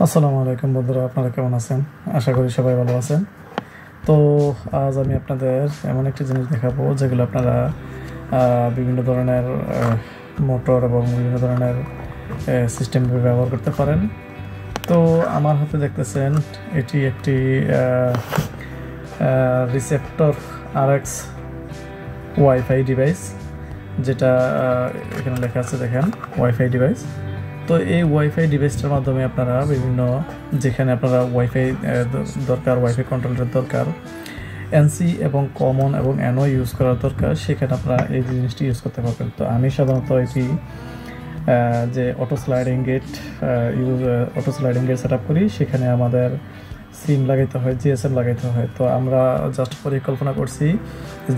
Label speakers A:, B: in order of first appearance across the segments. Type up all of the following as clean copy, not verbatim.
A: আসসালামু আলাইকুম বন্ধুরা, আপনারা কেমন আছেন? আশা করি সবাই ভালো আছেন। তো আজ আমি আপনাদের এমন একটি জিনিস দেখাবো যেগুলো আপনারা বিভিন্ন ধরনের মোটর এবং বিভিন্ন ধরনের সিস্টেম ব্যবহার করতে পারেন। তো আমার হাতে দেখতেছেন এটি একটি রিসেপ্টর RX ওয়াইফাই ডিভাইস, যেটা এখানে লেখা আছে, দেখেন ওয়াইফাই ডিভাইস। তো এই ওয়াইফাই ডিভাইসটার মাধ্যমে আপনারা বিভিন্ন যেখানে আপনারা ওয়াইফাই দরকার, ওয়াইফাই কন্ট্রোলের দরকার, এনসি এবং কমন এবং এনও ইউজ করার দরকার, সেখানে আপনারা এই জিনিসটি ইউজ করতে পারবেন। তো আমি সাধারণত এটি যে auto sliding get set up করি, সেখানে আমাদের সিম লাগাইতে হয়, জিএসএম লাগাইতে হয়। তো আমরা জাস্ট পরিকল্পনা করছি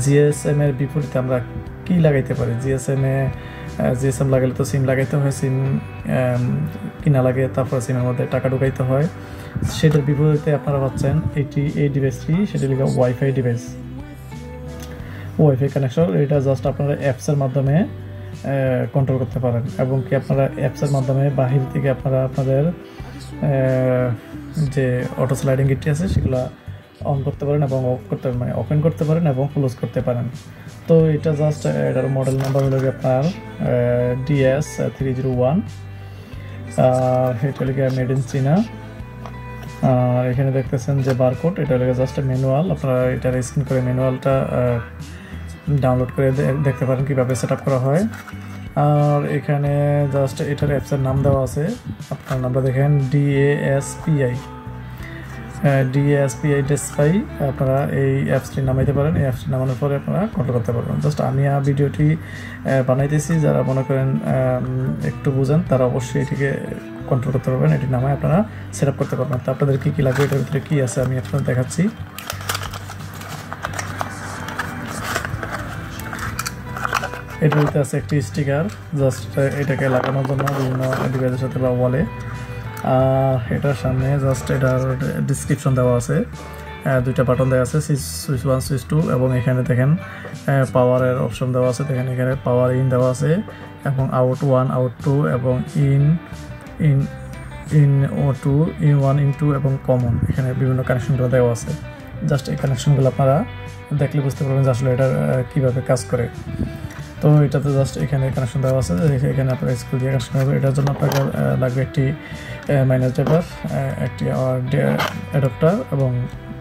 A: জিএসএম এর বিপরীতে আমরা কি লাগাইতে পারি। জিএসএম লাগালে তো সিম লাগাইতে হয়, সিম কিনা লাগে, তারপর সিমের মধ্যে টাকা ঢুকাইতে হয়। সেটার বিপরীতে আপনারা পাচ্ছেন এই ডিভাইসটি, সেটি লিখে ওয়াইফাই ডিভাইস, ওয়াইফাই কানেকশন। এটা জাস্ট আপনারা অ্যাপসের মাধ্যমে কন্ট্রোল করতে পারেন, এবং কি আপনারা অ্যাপসের মাধ্যমে বাহির থেকে আপনারা আপনাদের যে অটো স্লাইডিং গেটটি আছে সেগুলো অন করতে পারেন এবং অফ করতে পারেন, মানে ওপেন করতে পারেন এবং ক্লোজ করতে পারেন। তো এটা জাস্ট এটার মডেল নাম্বার হলো আপনার DS301, এটা লিখে মেড ইন চীনা। আর এখানে দেখতেছেন যে বারকোড, এটা লিখে জাস্ট ম্যানুয়াল। আপনারা এটার স্ক্রিন করে ম্যানুয়ালটা ডাউনলোড করে দেখতে পারেন কীভাবে সেট আপ করা হয়। আর এখানে জাস্ট এটার অ্যাপসের নাম দেওয়া আছে, আপনার নামটা দেখেন DASPI ডিসপ্লাই। আপনারা এই অ্যাপসটি নামাইতে পারেন, এই অ্যাপসটি নামানোর পরে আপনারা কন্ট্রোল করতে পারবেন। জাস্ট আমি ভিডিওটি বানাইতেছি, যারা মনে করেন একটু বুঝেন তারা অবশ্যই এটিকে কন্ট্রোল করতে পারবেন, এটি নামায় আপনারা সেট আপ করতে পারবেন। তো আপনাদের কী কী লাগবে, এটার ভিতরে কী আছে আমি আপনাদের দেখাচ্ছি। এটার ভিতরে আছে একটি স্টিকার, জাস্ট এটাকে লাগানোর জন্য বিভিন্ন ডিভাইসের সাথে বা ওয়ালে। এটার সামনে জাস্ট এটার ডিসক্রিপশন দেওয়া আছে, দুইটা বাটন দেওয়া আছে, সুইচ 1 সুইচ 2, এবং এখানে দেখেন পাওয়ারের অপশন দেওয়া আছে। দেখেন এখানে পাওয়ার ইন দেওয়া আছে এবং আউট 1 আউট 2 এবং ইন 1 ইন 2 এবং কমন, এখানে বিভিন্ন কানেকশনগুলো দেওয়া আছে। জাস্ট এই কানেকশনগুলো আপনারা দেখলে বুঝতে পারবেন যে আসলে এটা কীভাবে কাজ করে। তো এটাতে জাস্ট এখানে কানেকশন দেওয়া আছে, এখানে আপনারা স্কুল দিয়ে কানেকশন করবেন। এটার জন্য আপনাকে লাগবে একটি মাইনাস ড্রাইভার, একটি অ্যাডাপ্টার এবং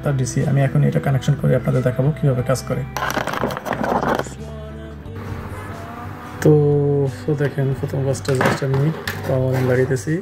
A: তার ডিসি। আমি এখন এটা কানেকশন করে আপনাদের দেখাবো কীভাবে কাজ করে। তো দেখেন প্রথম কাজটা জাস্ট আমি পাওয়ার লাগাইতেছি।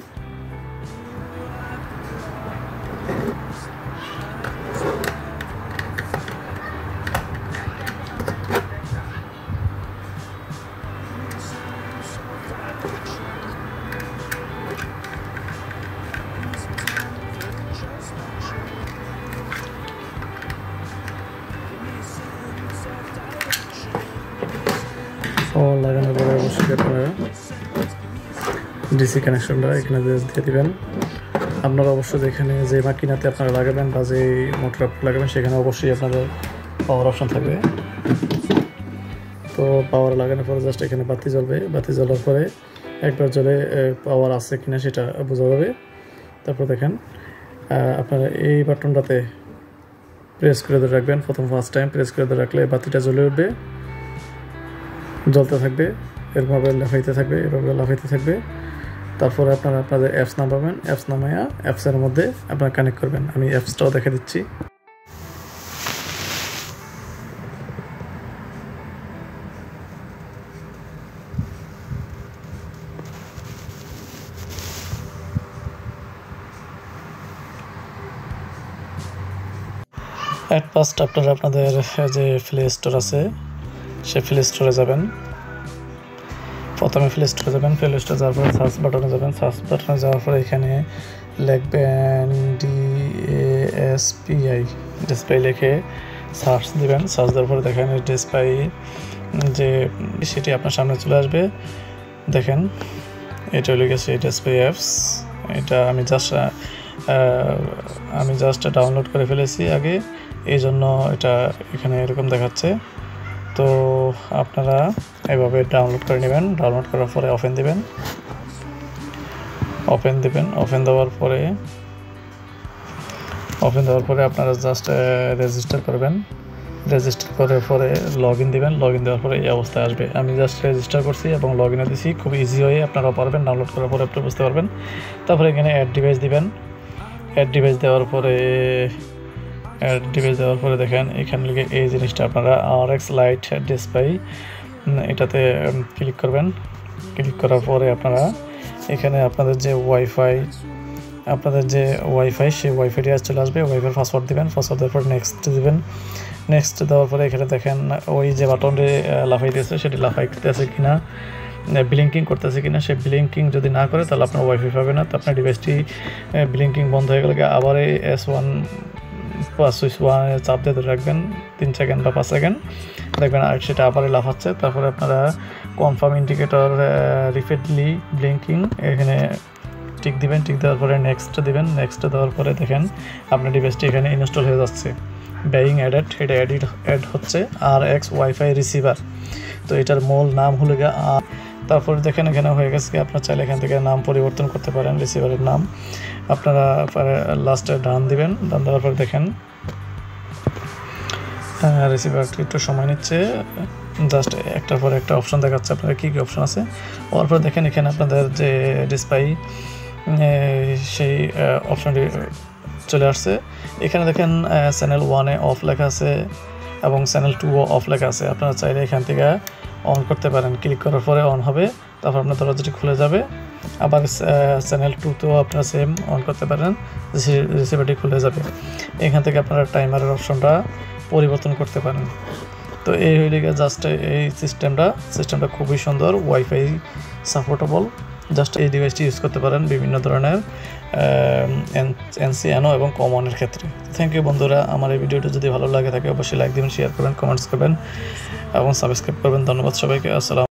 A: পাওয়ার লাগানোর পরে অবশ্যই আপনারা ডিসি কানেকশনটা এখানে দিয়ে দিবেন। আপনারা অবশ্যই যেখানে যে মাকিনাতে আপনারা লাগাবেন বা যে মোটর লাগাবেন সেখানে অবশ্যই আপনাদের পাওয়ার অপশন থাকবে। তো পাওয়ার লাগানোর পরে জাস্ট এখানে বাতি জ্বলবে, বাতি জ্বলার পরে একবার জ্বলে পাওয়ার আছে কিনা সেটা বোঝা যাবে। তারপর দেখেন আপনারা এই বাটনটাতে প্রেস করে ধরে রাখবেন, ফার্স্ট টাইম প্রেস করে ধরে রাখলে বাতিটা জ্বলে উঠবে, জ্বলতে থাকবে, এরকমভাবে লাফাইতে থাকবে। তারপরে আপনারা আপনাদের অ্যাপস নামাবেন, অ্যাপস নামাইয়া অ্যাপসের মধ্যে আপনারা কানেক্ট করবেন। আমি অ্যাপসটাও দেখে দিচ্ছি। অ্যাট ফার্স্ট আপনারা আপনাদের যে প্লে স্টোর আছে সে প্লে স্টোরে যাবেন। প্রথমে প্লে স্টোরে যাবেন, প্লে স্টোরে যাওয়ার পরে সার্চ বাটনে যাবেন। সার্চ বাটনে যাওয়ার পরে এখানে লিখবেন DASPI ডিসপ্লে, লিখে সার্চ দিবেন। সার্চ দেওয়ার পরে দেখেন ডিসপ্লে যে সেটি আপনার সামনে চলে আসবে। দেখেন এটা লিখেছে ডিসপ্লে অ্যাপস। এটা আমি জাস্ট ডাউনলোড করে ফেলেছি আগে, এই জন্য এটা এখানে এরকম দেখাচ্ছে। তো আপনারা এভাবে ডাউনলোড করে নেবেন, ডাউনলোড করার পরে ওপেন দিবেন। ওপেন দিবেন। ওপেন দেওয়ার পরে আপনারা জাস্ট রেজিস্টার করবেন। রেজিস্টার করার পরে লগ ইন দেবেন। লগ ইন দেওয়ার পরে এই অবস্থায় আসবে। আমি জাস্ট রেজিস্টার করছি এবং লগ ইনে দিছি। খুব ইজি হয়ে আপনারাও পারবেন। ডাউনলোড করার পরে আপনি বুঝতে পারবেন। তারপরে এখানে অ্যাড ডিভাইস দিবেন। অ্যাড ডিভাইস দেওয়ার পরে দেখেন এখানে লিখে এই জিনিসটা আপনারা RX লাইট ডিসপ্লে এটাতে ক্লিক করবেন। ক্লিক করার পরে আপনারা এখানে আপনাদের যে ওয়াইফাই সেই ওয়াইফাইটি চলে আসবে। ওয়াইফাই পাসওয়ার্ড দিবেন। পাসওয়ার্ড দেওয়ার পর নেক্সট দিবেন। নেক্সট দেওয়ার পরে এখানে দেখেন ওই যে বাটনটি লাফাইতেছে সেটি লাফাইতেছে কিনা, ব্লিঙ্কিং করতেছে কিনা। সে ব্লিঙ্কিং যদি না করে তাহলে আপনার ওয়াইফাই পাবে না। তো আপনার ডিভাইসটি ব্লিঙ্কিং বন্ধ হয়ে গেলে আবার এই S1 সুইচ 1 চাপ দিয়ে ধরে রাখবেন 3 সেকেন্ড বা 5 সেকেন্ড, দেখবেন আর সেটা আবারই লাফাচ্ছে। তারপরে আপনারা কনফার্ম ইন্ডিকেটর রিপিটলি ব্লিঙ্কিং এখানে টিক দিবেন। টিক দেওয়ার পরে নেক্সট দিবেন। নেক্সট দেওয়ার পরে দেখেন আপনার ডিভাইসটি এখানে ইনস্টল হয়ে যাচ্ছে। বেইং অ্যাডেড, এটা অ্যাড হচ্ছে RX ওয়াইফাই রিসিভার। তো এটার মূল নাম হলো গিয়ে তারপরে দেখেন এখানে হয়ে গেছে। আপনার চাইলে এখান থেকে নাম পরিবর্তন করতে পারেন রিসিভারের নাম। আপনারা লাস্টে ডান দিবেন। ডান দেওয়ার পর দেখেন রিসিভারটি একটু সময় নিচ্ছে। জাস্ট একটার পর একটা অপশন দেখাচ্ছে আপনাদের কী কী অপশন আছে। ওর পর দেখেন এখানে আপনাদের যে ডিসপ্লে সেই অপশনটি চলে আসছে। এখানে দেখেন চ্যানেল 1-এ অফ লেখা আছে এবং চ্যানেল 2-ও অফ লেখা আছে। আপনারা চাইলে এখান থেকে অন করতে পারেন। ক্লিক করার পরে অন হবে। তারপর আপনার দরজাটি খুলে যাবে। আবার চ্যানেল 2-তেও আপনারা সেম অন করতে পারেন, রিসিভারটি খুলে যাবে। এখান থেকে আপনারা টাইমারের অপশনটা পরিবর্তন করতে পারেন। তো এই হইলে জাস্ট এই সিস্টেমটা খুবই সুন্দর, ওয়াইফাই সাপোর্টেবল। জাস্ট এই ডিভাইসটি ইউজ করতে পারেন বিভিন্ন ধরনের NC/NO এবং কমনের ক্ষেত্রে। থ্যাংক ইউ বন্ধুরা। আমার এই ভিডিওটা যদি ভালো লাগে থাকে অবশ্যই লাইক দিবেন, শেয়ার করবেন, কমেন্টস করবেন এবং সাবস্ক্রাইব করবেন। ধন্যবাদ সবাইকে। আসসালাম।